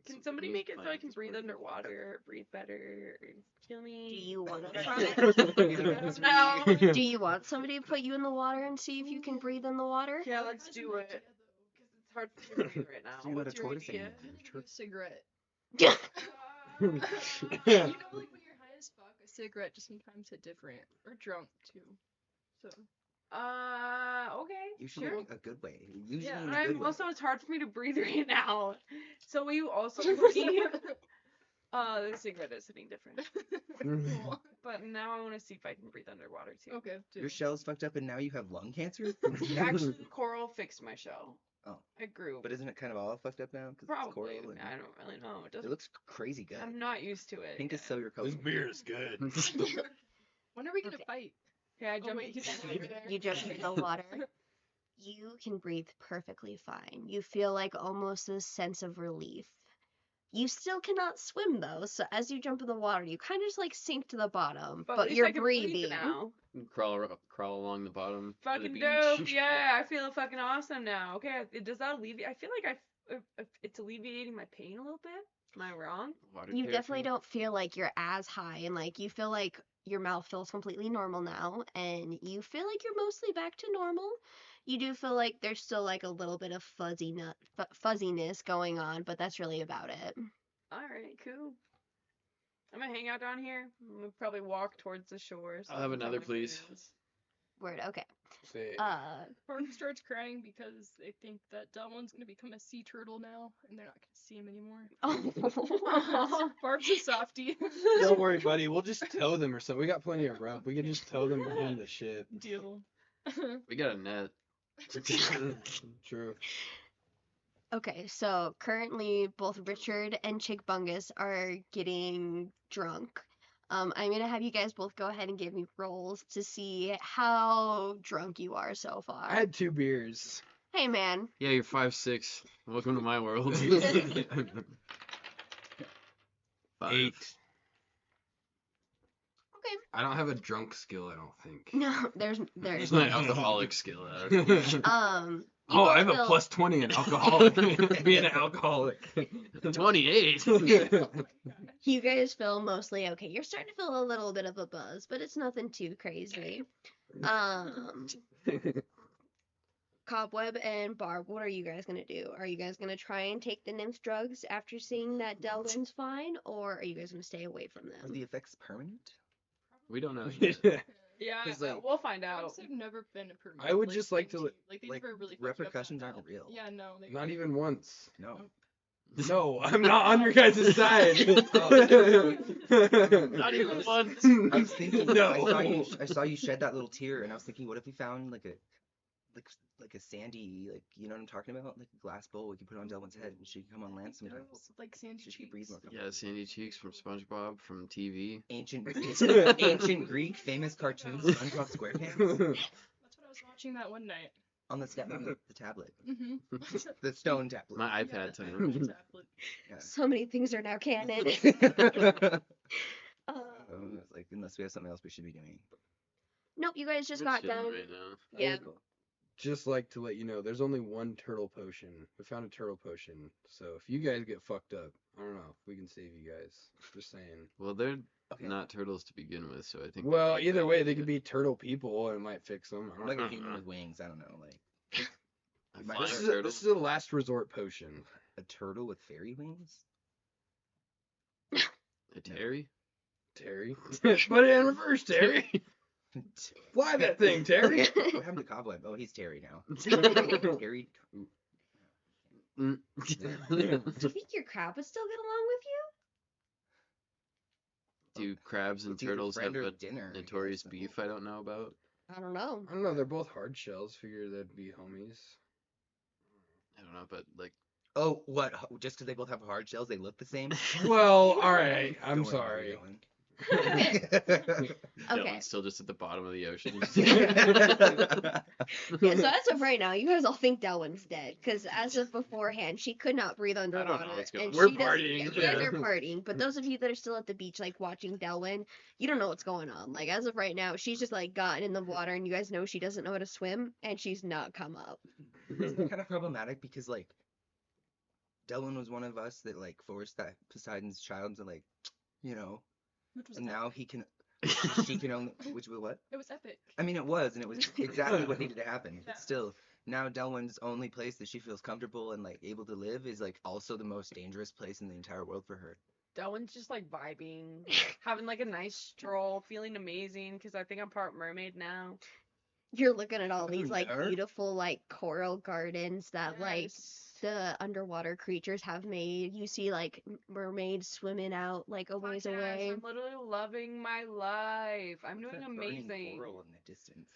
Can somebody make it so I can breathe underwater, breathe better, or kill Do me? you want Yes, no. Do you want somebody to put you in the water and see if you can breathe in the water? Yeah, let's do it. Because it's hard for me to breathe right now. So you got What's a your tortoise idea? animal. A cigarette. Yeah. You know, like when you're high as fuck, a cigarette just sometimes hit different. Or drunk too. So. Okay. Usually Sure. a good way. Usually Yeah, in a good I'm way. also, it's hard for me to breathe right now. So will you also breathe? The cigarette is hitting different. Cool. But now I want to see if I can breathe underwater too. Okay. Your shell's fucked up and now you have lung cancer? Actually, the coral fixed my shell. Oh. It grew. But isn't it kind of all fucked up now? 'Cause it's Probably. coral and I don't really know. It it doesn't. looks crazy good. I'm not used to it. Pink is yet. so your color. This beer is good. When are we gonna Okay. fight? Okay, I Oh, jump wait, into he's the over there. You jump into the water. You can breathe perfectly fine. You feel like almost a sense of relief. You still cannot swim though, so as you jump in the water, you kind of just like sink to the bottom, But, at but least you're I can breathe breathing. now. Crawl along the bottom of the Fucking beach. dope. Yeah, I feel fucking awesome now. Okay, does that alleviate? I feel like it's alleviating my pain a little bit. Am I wrong? Water You definitely therapy. don't feel like you're as high, and like you feel like your mouth feels completely normal now, and you feel like you're mostly back to normal. You do feel like there's still like a little bit of fuzziness going on, but that's really about it. All right, cool. I'm gonna hang out down here. I'm gonna probably walk towards the shore. So I'll have I can tell another, my please. friends. Word, okay. Say, Barb starts crying because they think that Delwyn's gonna become a sea turtle now, and they're not gonna see him anymore. Oh. Barb's a softie. don't worry, buddy. We'll just tow them or something. We got plenty of rope. We can just tow them behind the ship. Deal. We got a net. True. Okay, so currently both Richard and Chick Bungus are getting drunk. I'm gonna have you guys both go ahead and give me rolls to see how drunk you are so far. I had 2 beers. Hey man, Yeah, you're 5'6". Welcome to my world. 5. 8. okay. I don't have a drunk skill, I don't think. No, there's There's my alcoholic skill out. you Oh, both I have a feel- plus 20 in alcoholic. Being an alcoholic. 28. You guys feel mostly okay. You're starting to feel a little bit of a buzz, but it's nothing too crazy. Cobweb and Barb, what are you guys gonna do? Are you guys gonna try and take the Nymph drugs after seeing that Delwyn's fine, or are you guys gonna stay away from Are them? the effects permanent? We don't know yet. Yeah, 'Cause, like, we'll find out. Drugs have never been a permanent. I would just like to thing like they like, never really fucked up repercussions that aren't well. real. Yeah, no. They Not even once. No. No, I'm not on your guys' side. Not even once. I was thinking. No. I saw you shed that little tear, and I was thinking, what if we found like a sandy, like, you know what I'm talking about, like a glass bowl we could put on Delwyn's head, and she could come on land sometimes. Girls with, like sandy She could cheeks. breathe more Yeah, comfortably. Sandy Cheeks from SpongeBob from TV. Ancient Greek famous cartoons, SpongeBob SquarePants That's what I was watching that one night. on the tablet, Mm-hmm. the stone tablet. My iPad time. So many things are now canon. It's like, unless we have something else we should be doing. Nope, you guys just We're got chilling done. right now. Yeah. Oh, cool. Just like to let you know, there's only one turtle potion. We found a turtle potion. So if you guys get fucked up, I don't know if we can save you guys. Just saying. Well, they're Okay. not turtles to begin with, so I think. Well, either way, they could be turtle people, and it might fix them. I don't Like know. a human with wings. I don't know, like A This flying This is, turtle. this is a last resort potion. a turtle with fairy wings. A Terry? Terry. Put it in reverse, Terry. Fly that thing, Terry. What happened to Cobweb? Oh, he's Terry now. Terry. Mm. Do you think your crab would still get along with you? Do crabs and It's either turtles have friend or a dinner, I notorious guess. beef I don't know about? I don't know. I don't know. They're both hard shells. Figure they'd be homies. I don't know, but like Oh, what? Just because they both have hard shells, they look the same? Well, all right. I'm Don't worry, sorry. Dylan. Okay. Dylan's still just at the bottom of the ocean. Yeah, so as of right now, you guys all think Delwyn's dead, because as of beforehand, she could not breathe underwater. what's going and on. We're she doesn't- partying, yeah, you yeah. guys are partying, but those of you that are still at the beach, like watching Delwyn, you don't know what's going on. Like as of right now, she's just like gotten in the water, and you guys know she doesn't know how to swim, and she's not come up. Isn't it kind of problematic because, like, Delwyn was one of us that, like, forced that Poseidon's child to, like, you know, Which was and epic. now she can only, which was what? It was epic. I mean, it was, and it was exactly what needed to happen. Yeah. But still, now Delwyn's only place that she feels comfortable and, like, able to live is, like, also the most dangerous place in the entire world for her. Delwyn's just like vibing, having like a nice stroll, feeling amazing because I think I'm part mermaid now. You're looking at all these like Nerd. beautiful like coral gardens that like Yes. the underwater creatures have made. You see like mermaids swimming out like a Fuck ways yes, away. I'm literally loving my life. I'm doing That burning amazing. coral in the distance.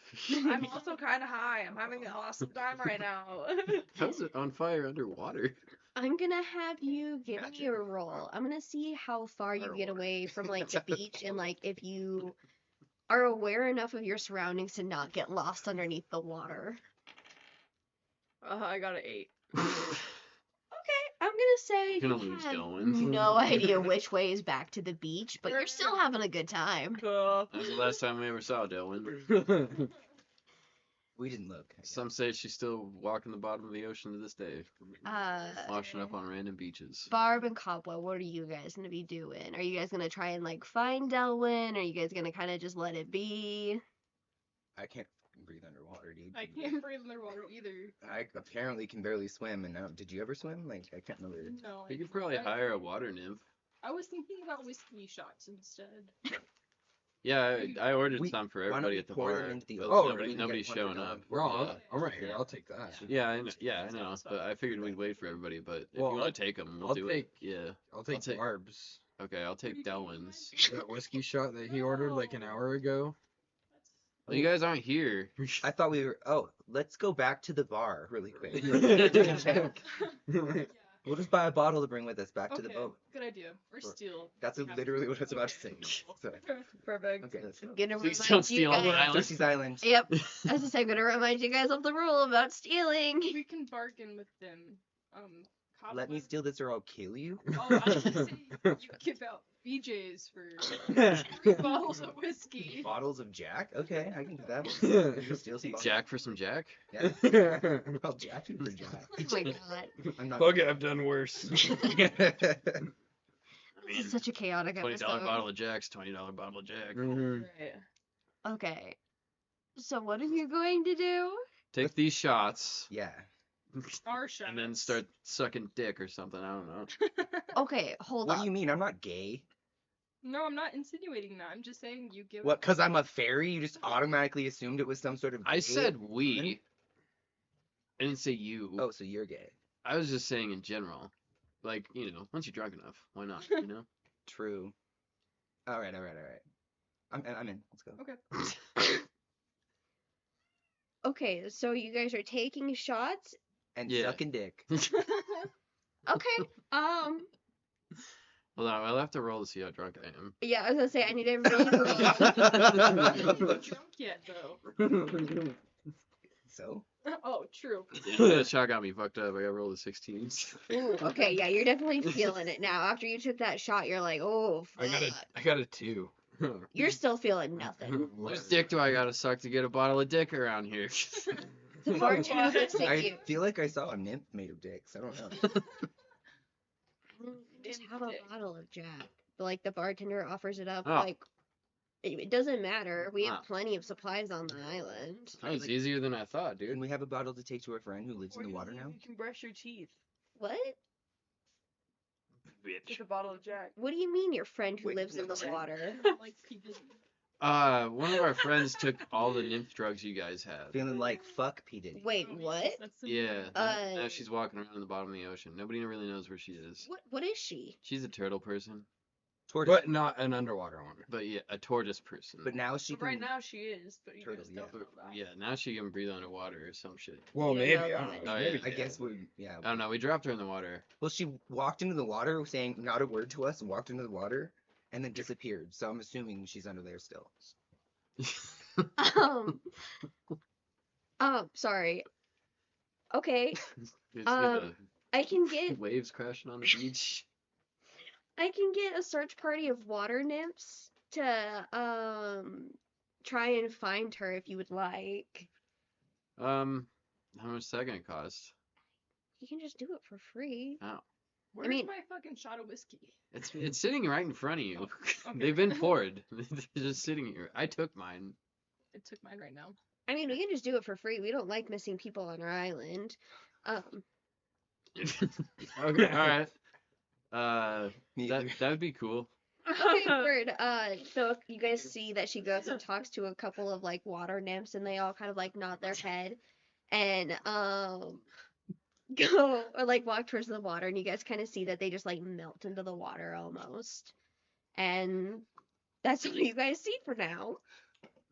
I'm also kind of high. I'm having an awesome time right now. How's it on fire underwater? I'm gonna have you give me Magic. a roll. I'm gonna see how far you get Underwater. away from like the beach and like if you are aware enough of your surroundings to not get lost underneath the water. I got an 8. Okay, I'm gonna say You're you gonna lose have going. no idea which way is back to the beach, but you're still having a good time. That's the last time we ever saw Dylan. We didn't look. I guess. Some say she's still walking the bottom of the ocean to this day, washing up on random beaches. Barb and Cobweb, what are you guys gonna be doing? Are you guys gonna try and like find Delwyn? Are you guys gonna kind of just let it be? I can't breathe underwater, dude. I can't breathe underwater either. I apparently can barely swim, and now, did you ever swim? Like, I can't remember. No. You could probably hire a water nymph. I was thinking about whiskey shots instead. Yeah, I ordered We- some for why don't everybody we at the pour them bar. into the but ocean? Oh, We can nobody's get one for showing up. Dylan. Bro, Yeah. I'm right here. I'll take that. Yeah, I know, but I figured we'd wait for everybody. But if Well, you want to take them, we'll I'll do take- it. Yeah. I'll take take- Barb's. Okay, I'll take Delwyn's. That whiskey shot that he ordered like an hour ago. Well, you guys aren't here. I thought we were. Oh, let's go back to the bar really quick. We'll just buy a bottle to bring with us back to the Okay, boat. good idea. Or steal. That's Have- literally what I was about to say. So, Perfect. okay, let's go. Gonna Please remind don't you steal on the guys. island. Cersei's Island. Yep. As I say, I'm gonna remind you guys of the rule about stealing. We can bargain with them. Let me Cobweb- steal this or I'll kill you. Oh, I was gonna say you give out BJ's for 3 bottles of whiskey. Bottles of Jack? Okay, I can do that. Just steal some bottles. Jack for some Jack? Yeah. Well, Jack for Jack. Oh my god. I'm not. Fuck it, I've done worse. I This mean, is such a chaotic $20 episode. bottle of Jack's $20 bottle of Jack. Mhm. Right. Okay. So what are you going to do? Take these shots Yeah. Our shots. and then start sucking dick or something. I don't know. Okay, hold What up. do you mean? I'm not gay. No, I'm not insinuating that. I'm just saying you give. What? Cause I'm a fairy? You just automatically assumed it was some sort of. I gay said woman? we. I didn't say you. Oh, so you're gay. I was just saying in general. Like, once you're drunk enough, why not, True. All right. I'm in. Let's go. Okay. Okay, so you guys are taking shots. And Yeah. sucking dick. Okay. Hold on, I'll have to roll to see how drunk I am. Yeah, I was gonna say I need everybody to roll. I'm not drunk yet though. So? Oh, true. Yeah, that shot got me fucked up. I got rolled a 16. Ooh, okay, yeah, you're definitely feeling it now. After you took that shot, you're like, oh, I got a 2. you're still feeling nothing. Whose dick do I gotta suck to get a bottle of dick around here? The bartender looks at I you. feel like I saw a nymph made of dicks. I don't know. Just have a bottle of Jack. But, like, the bartender offers it up. Oh. Like, it doesn't matter. We have Ah. plenty of supplies on the island. That was easier than I thought, dude. And we have a bottle to take to our friend who lives in the water now. You can brush your teeth What? with Bitch. a bottle of Jack. What do you mean, your friend who Wait, lives in no, the water? Like people. One of our friends took all the nymph drugs you guys had. Feeling like fuck P. Diddy. Wait, what? That's the Yeah. Uh, Now she's walking around in the bottom of the ocean. Nobody really knows where she is. What is she? She's a turtle person. Tortoise. But not an underwater one. But yeah, a tortoise person. But now she But can. right now she is, but you Turtle, guys don't yeah. know that. Yeah, now she can breathe underwater or some shit. Well, You don't maybe. know I that. don't know. Oh, Maybe. yeah. I guess we. Yeah. I don't know. We dropped her in the water. Well, she walked into the water saying not a word to us, walked into the water, and then disappeared. So I'm assuming she's under there still. Um. Sorry. Okay, There's like I can the get waves crashing on the beach. I can get a search party of water nymphs to try and find her if you would like. How much is that gonna cost? You can just do it for free. Where's mean- my fucking shot of whiskey? It's sitting right in front of you. Okay. They've been poured. They're just sitting here. I took mine. It took mine right now. I mean, we can just do it for free. We don't like missing people on our island. Okay, all right. Me That either. that would be cool. Okay, word. So you guys see that she goes and talks to a couple of like water nymphs, and they all kind of like nod their head, and go or like walk towards the water, and you guys kind of see that they just like melt into the water almost, and that's all you guys see for now.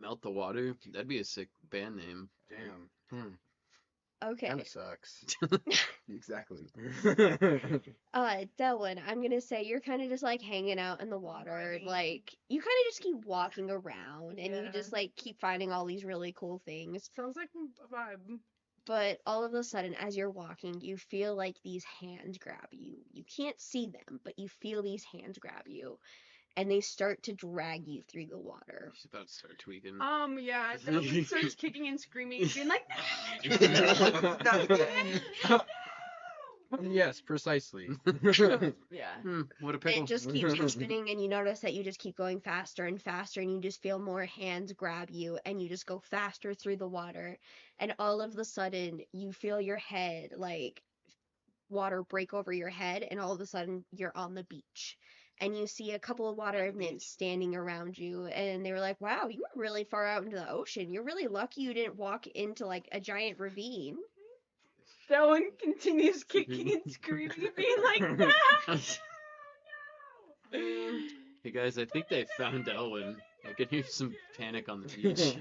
Melt the water. That'd be a sick band name. Damn. Okay. Kind of sucks. Exactly. Delwyn, I'm gonna say you're kind of just like hanging out in the water, like you kind of just keep walking around, and you Yeah. just like keep finding all these really cool things. Sounds like a vibe. but all of a sudden, as you're walking, you feel like these hands grab you. You can't see them, but you feel these hands grab you, and they start to drag you through the water. She's about to start tweaking. Yeah, Delvin starts kicking and screaming, being like, Yes, precisely. yeah. What a And pickle. it just keeps happening, and you notice that you just keep going faster and faster, and you just feel more hands grab you, and you just go faster through the water. And all of a sudden, you feel your head, like, water break over your head, and all of a sudden, you're on the beach. And you see a couple of water nymphs standing around you, and they were like, wow, you were really far out into the ocean. You're really lucky you didn't walk into, like, a giant ravine. Delvin continues kicking and screaming and being like, no! Hey guys, I think they found Elwyn. I can hear some panic on the beach.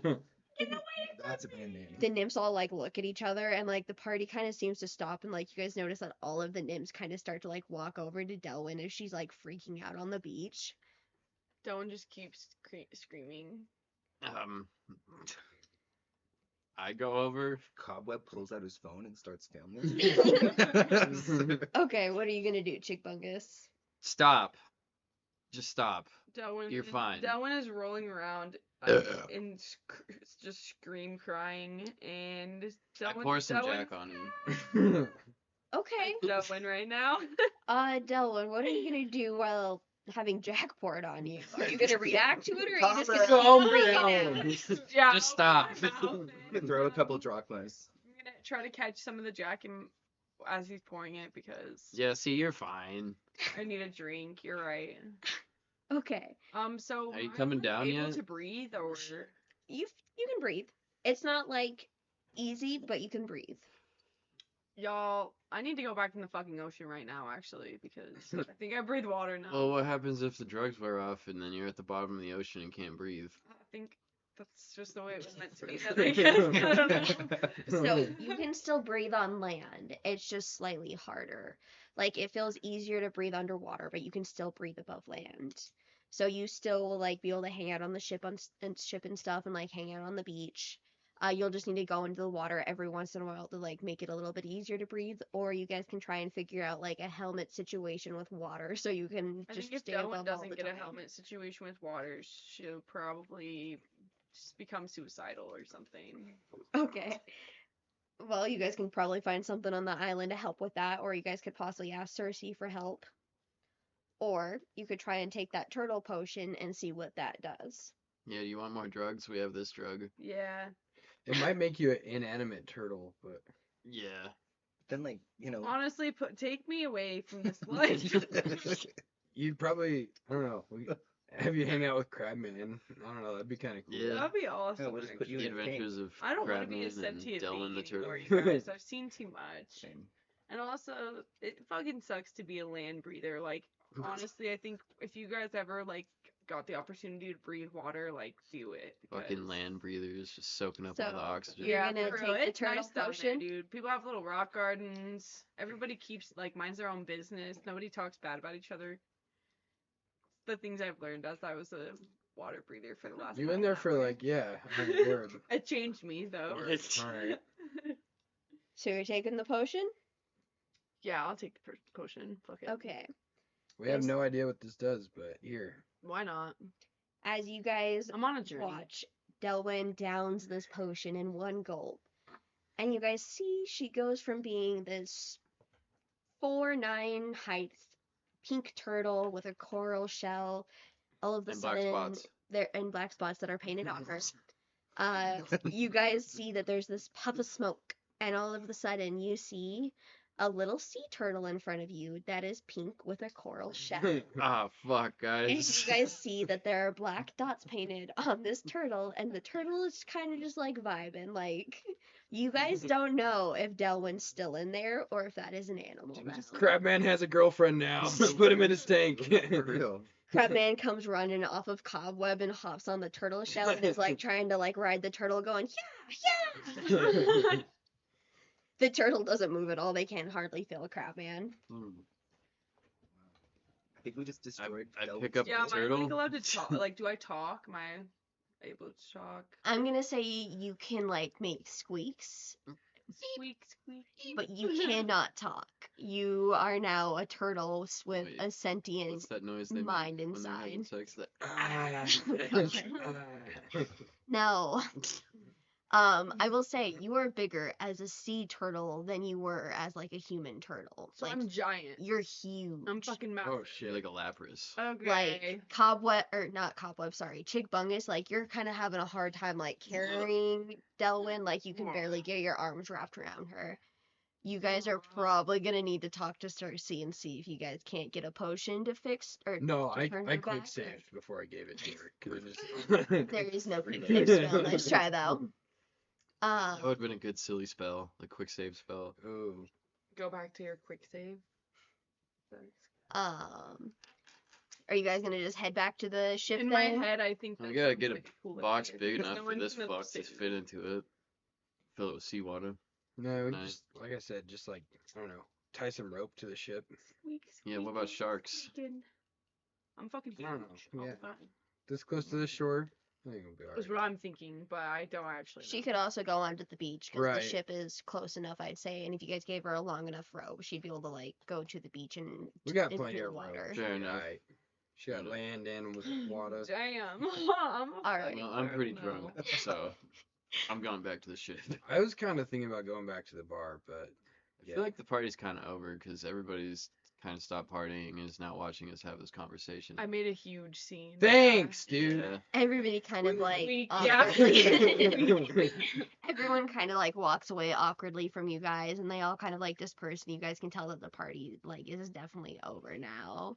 That's a band name. The nymphs all like look at each other, and like the party kind of seems to stop, and like you guys notice that all of the nymphs kind of start to like walk over to Delwyn as she's like freaking out on the beach. Delvin just keeps screaming. I go over. Cobweb pulls out his phone and starts filming. Okay, what are you gonna do, Chick Bungus? Stop. Just stop. Delwyn, You're fine. Delwyn is rolling around and just scream crying, and I Delwyn, pour some Delwyn, Jack on him. Okay. Delwyn right now. Delwyn, what are you gonna do while having Jack poured on you? Are you gonna react to it, or are you just gonna Calm keep freaking down. out? Yeah, Just stop. Throw a couple drachmas. I'm gonna try to catch some of the Jack as he's pouring it because Yeah, see, you're fine. I need a drink. You're right. Okay. So Are you am I, coming down able yet? to breathe, or You can breathe. It's not like easy, but you can breathe. y'all? I need to go back in the fucking ocean right now, actually, because I think I breathe water now. Well, what happens if the drugs wear off and then you're at the bottom of the ocean and can't breathe? I think that's just the way it was meant to be. I guess. I don't know. So you can still breathe on land. It's just slightly harder. Like it feels easier to breathe underwater, but you can still breathe above land. So you still will like be able to hang out on the ship and stuff and like hang out on the beach. You'll just need to go into the water every once in a while to like make it a little bit easier to breathe, or you guys can try and figure out like a helmet situation with water so you can I just think if stay Delwyn above all doesn't the get a time. helmet situation with water, she'll probably just become suicidal or something. Okay. Well, you guys can probably find something on the island to help with that, or you guys could possibly ask Cersei for help. Or you could try and take that turtle potion and see what that does. Yeah, do you want more drugs? We have this drug. Yeah. It might make you an inanimate turtle, but Yeah. Then, like, you know. Honestly, take me away from this life. you'd probably, I don't know, have you hang out with Crabman. I don't know, that'd be kind of cool. Yeah. That'd be awesome. Yeah, we'll just put you The in a adventures of I don't want to be a Crabman and sentient Dylan the being turtle. anymore, you guys. I've seen too much. Same. And also, it fucking sucks to be a land breather. Like, honestly, I think if you guys ever, like, got the opportunity to breathe water, like, do it. Fucking because- land breathers just soaking up all the So, oxygen. You're gonna for take real, the it's turtle nice down there, potion? dude. People have little rock gardens. Everybody keeps, like, minds their own business. Nobody talks bad about each other. The things I've learned as I was a water breather for the last You half in there an for hour. like, yeah, my word. It changed me, though. Alright. So you're taking the potion? Yeah, I'll take the potion. Fuck it. Okay. We have Yes. no idea what this does, but here. Why not? As you guys I'm on a journey. watch, Delwyn downs this potion in one gulp. And you guys see she goes from being this 4'9" height pink turtle with a coral shell, all of a And black sudden spots. there and black spots that are painted on her. You guys see that there's this puff of smoke, and all of a sudden you see a little sea turtle in front of you that is pink with a coral shell. Ah, fuck, And guys. you guys see that there are black dots painted on this turtle, and the turtle is kind of just like vibing. Like, you guys don't know if Delwyn's still in there or if that is an animal. Did we just now. Crabman has a girlfriend now. Put him in his tank. For real. Crabman comes running off of Cobweb and hops on the turtle shell and is like trying to like ride the turtle, going, yeah, yeah. The turtle doesn't move at all. They can hardly feel Crabman. I think we just destroyed. I Delvin's pick up Yeah, am I turtle. like allowed to talk? Like, do I talk? Am I able to talk? I'm gonna say you can like make squeaks, Squeak, squeak. but you cannot talk. You are now a turtle with Wait, a sentient What's that noise they mind make when they're having inside. sex? That No. I will say you are bigger as a sea turtle than you were as like a human turtle. So Like I'm giant. you're huge. I'm fucking massive. Oh You're shit. like a Lapras. Okay. Like cobweb or not cobweb, sorry, chick bungus. Like you're kind of having a hard time like carrying Delwyn. Like you can barely get your arms wrapped around her. You guys are probably gonna need to talk to Cersei and see if you guys can't get a potion to fix or No, to turn I her quick back. saved before I gave it to her. 'Cause it just... There is no quick save spell. Nice try though. That would have been a good silly spell, like quick save spell. Oh. Go back to your quick save. Are you guys gonna just head back to the ship In my then? head, I think We that gotta sounds get a like cool box idea, big because enough no for one's this gonna fuck to save fit into it. Fill it with seawater. No, we Nice. just like I said, just like I don't know, tie some rope to the ship. Squeak, Yeah, what squeak, about squeak, sharks? squeaking. I'm fucking I don't huge. know, all yeah. the time. This close to the shore, I think it'll be That's alright. what I'm thinking, but I don't actually She know. could also go onto the beach because Right. the ship is close enough, I'd say. And if you guys gave her a long enough rope, she'd be able to like go to the beach and We got into plenty the of water. rope. Fair enough. Alright. She got land and with water. Damn. I'm a Alright. Well, I'm pretty turtle drunk, now. so I'm going back to the ship. I was kind of thinking about going back to the bar, but I feel like the party's kind of over because everybody's kind of stopped partying and is now watching us have this conversation. I made a huge scene. thanks, dude. Yeah. Everybody kind of like Yeah. awkwardly. Everyone kind of like walks away awkwardly from you guys, and they all kind of like disperse, and you guys can tell that the party like is definitely over now.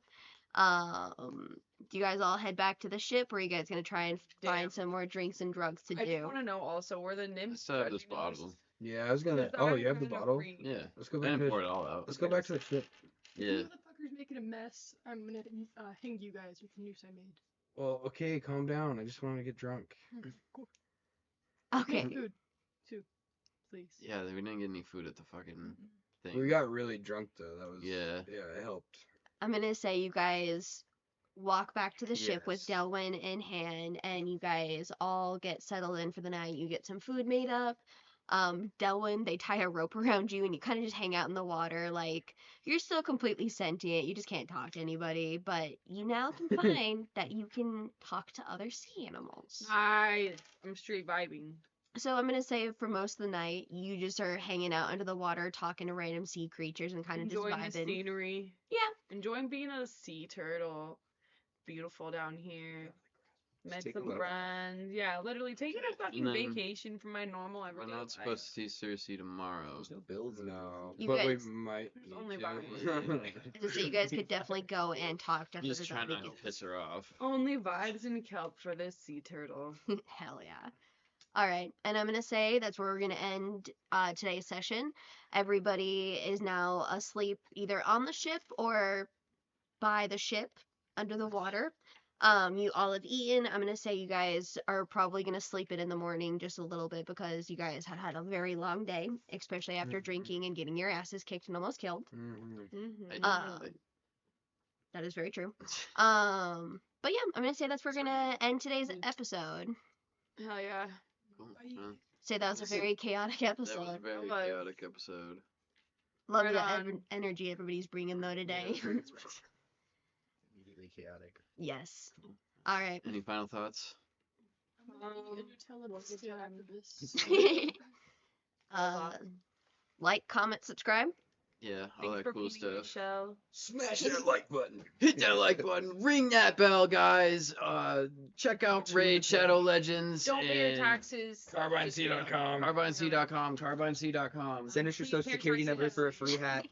Do you guys all head back to the ship, or are you guys gonna try and Damn. find some more drinks and drugs to I just do? want to know also, were the nymphs still have this judging us? bottle. Yeah, I was gonna. Because Oh, I'm you have the gonna bottle? read. Yeah. Let's go I back didn't to pour the. it all out. Let's go back to the ship. Yeah. You motherfuckers making a mess. I'm gonna hang you guys with the noose I made. Well, okay, calm down. I just wanted to get drunk. Cool. Okay. Make food, too, please. Yeah, we didn't get any food at the fucking thing. We got really drunk though. That was. Yeah. Yeah, it helped. I'm gonna say you guys walk back to the ship with Yes. Delwyn in hand, and you guys all get settled in for the night. You get some food made up. Delwyn, they tie a rope around you, and you kind of just hang out in the water. Like you're still completely sentient. You just can't talk to anybody, but you now can find that you can talk to other sea animals. I'm straight vibing. So I'm gonna say for most of the night, you just are hanging out under the water, talking to random sea creatures, and kind of just Enjoying the vibing. scenery. Yeah. Enjoying being a sea turtle. Beautiful down here. Met take a some look. friends. Yeah, literally taking a fucking And then vacation from my normal We're everyday not life. supposed to see Cersei tomorrow. There's no bills. in No, You but guys- we might. There's only need vibes. to. So you guys could definitely go and talk to her. Just that trying not to weekend. piss her off. Only vibes and kelp for this sea turtle. Hell yeah. All right, and I'm gonna say that's where we're gonna end today's session. Everybody is now asleep, either on the ship or by the ship under the water. You all have eaten. I'm gonna say you guys are probably gonna sleep in the morning just a little bit because you guys had a very long day, especially after Mhm. drinking and getting your asses kicked and almost killed. Mhm. Mm-hmm. That is very true. But yeah, I'm gonna say that's where we're gonna end today's episode. Hell yeah. Cool. Bye. Well, Say that was a very chaotic that was a episode. very was. chaotic episode. Love Right the on. energy everybody's bringing though today. Immediately chaotic. Yes. All right. Any final thoughts? I'm gonna eat a Nutella what's the biscuit time? after this. Like, comment, subscribe. Yeah, all Thanks that for cool being here, stuff. Michelle. Smash that like button. Hit that like button, ring that bell, guys. Check out Raid Shadow Legends. Don't pay your and taxes. CarbineC.com. CarbineC.com, CarbineC.com. Send us your Please social pay security taxes. number for a free hat.